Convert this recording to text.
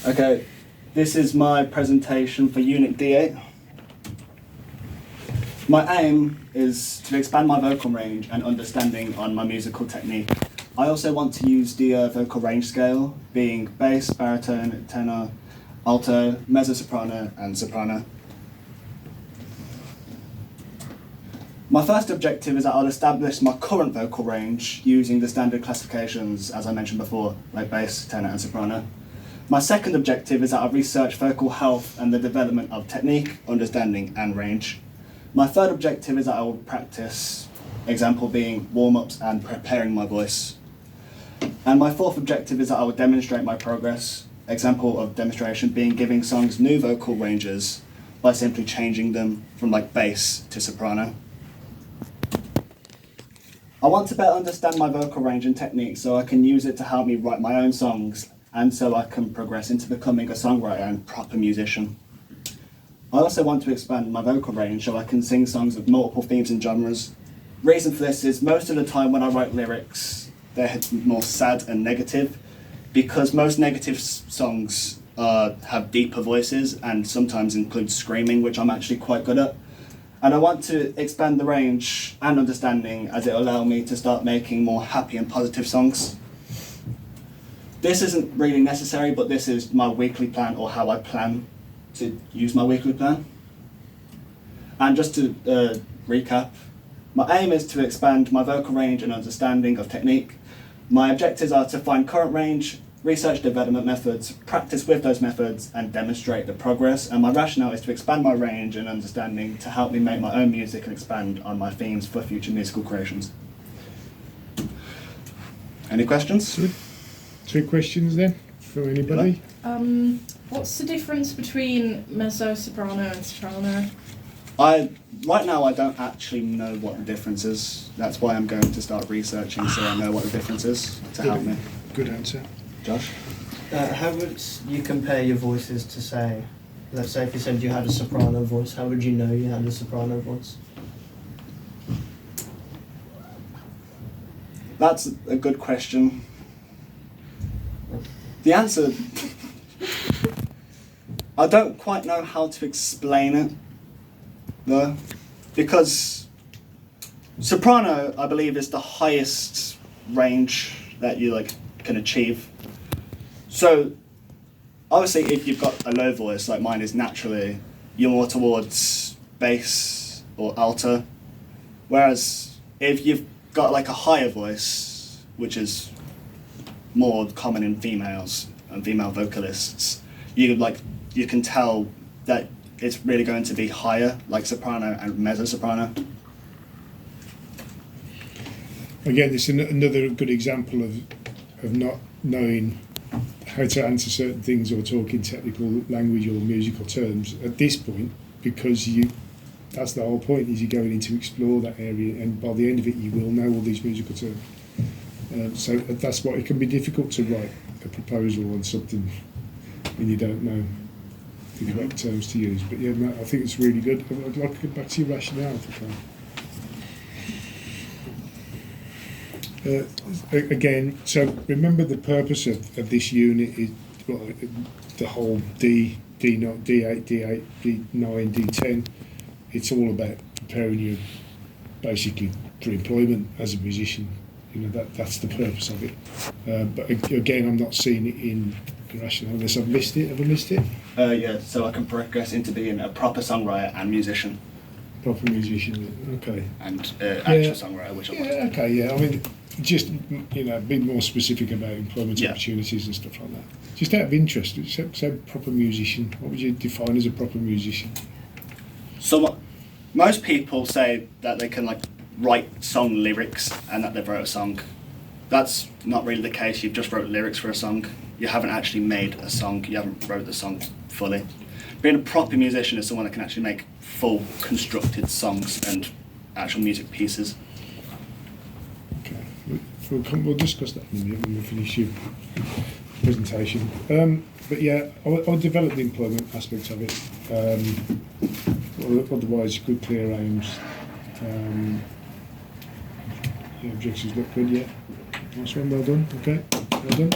Okay, this is my presentation for Unit D8. My aim is to expand my vocal range and understanding on my musical technique. I also want to use the vocal range scale, being bass, baritone, tenor, alto, mezzo-soprano, and soprano. My first objective is that I'll establish my current vocal range using the standard classifications, as I mentioned before, like bass, tenor, and soprano. My second objective is that I'll research vocal health and the development of technique, understanding, and range. My third objective is that I will practice, example being warm-ups and preparing my voice. And my fourth objective is that I will demonstrate my progress, example of demonstration being giving songs new vocal ranges by simply changing them from like bass to soprano. I want to better understand my vocal range and technique so I can use it to help me write my own songs and so I can progress into becoming a songwriter and proper musician. I also want to expand my vocal range so I can sing songs with multiple themes and genres. Reason for this is most of the time when I write lyrics, they're more sad and negative because most negative songs have deeper voices and sometimes include screaming, which I'm actually quite good at. And I want to expand the range and understanding as it will allow me to start making more happy and positive songs. This isn't really necessary, but this is my weekly plan or how I plan to use my weekly plan. And just to recap, my aim is to expand my vocal range and understanding of technique. My objectives are to find current range, research development methods, practice with those methods, and demonstrate the progress. And my rationale is to expand my range and understanding to help me make my own music and expand on my themes for future musical creations. Any questions? Two questions then, for anybody? What's the difference between mezzo, soprano and soprano? Right now I don't actually know what the difference is. That's why I'm going to start researching so I know what the difference is to help me. Good answer. Josh? How would you compare your voices to say, let's say if you said you had a soprano voice, how would you know you had a soprano voice? That's a good question. The answer, I don't quite know how to explain it though, because soprano, I believe, is the highest range that you can achieve. So obviously if you've got a low voice like mine is naturally, you're more towards bass or alto, whereas if you've got like a higher voice, which is more common in females and female vocalists, you can tell that it's really going to be higher, like soprano and mezzo-soprano. Again, it's another good example of not knowing how to answer certain things or talk in technical language or musical terms at this point, because that's the whole point, is you're going in to explore that area, and by the end of it you will know all these musical terms. So that's why it can be difficult to write a proposal on something when you don't know the correct terms to use. But yeah, I think it's really good. I'd like to get back to your rationale if I can. Again, so remember the purpose of this unit is the whole D0, D8, D8, D9, D10. It's all about preparing you basically for employment as a musician. You know, that's the purpose of it. But again, I'm not seeing it in the rationale unless I've missed it. Have I missed it? Yeah, so I can progress into being a proper songwriter and musician. Proper musician, okay. And actual songwriter, which I want. Yeah, okay, yeah. I mean, just, be more specific about employment Yeah. opportunities and stuff like that. Just out of interest, say proper musician. What would you define as a proper musician? So most people say that they can write song lyrics and that they've wrote a song. That's not really the case. You've just wrote lyrics for a song. You haven't actually made a song. You haven't wrote the song fully. Being a proper musician is someone that can actually make full constructed songs and actual music pieces. Okay, we'll discuss that in a minute when we finish your presentation. But yeah, I'll develop the employment aspect of it. Otherwise, good, clear aims. The objectives look good, yeah. Nice one, well done. Okay, well done.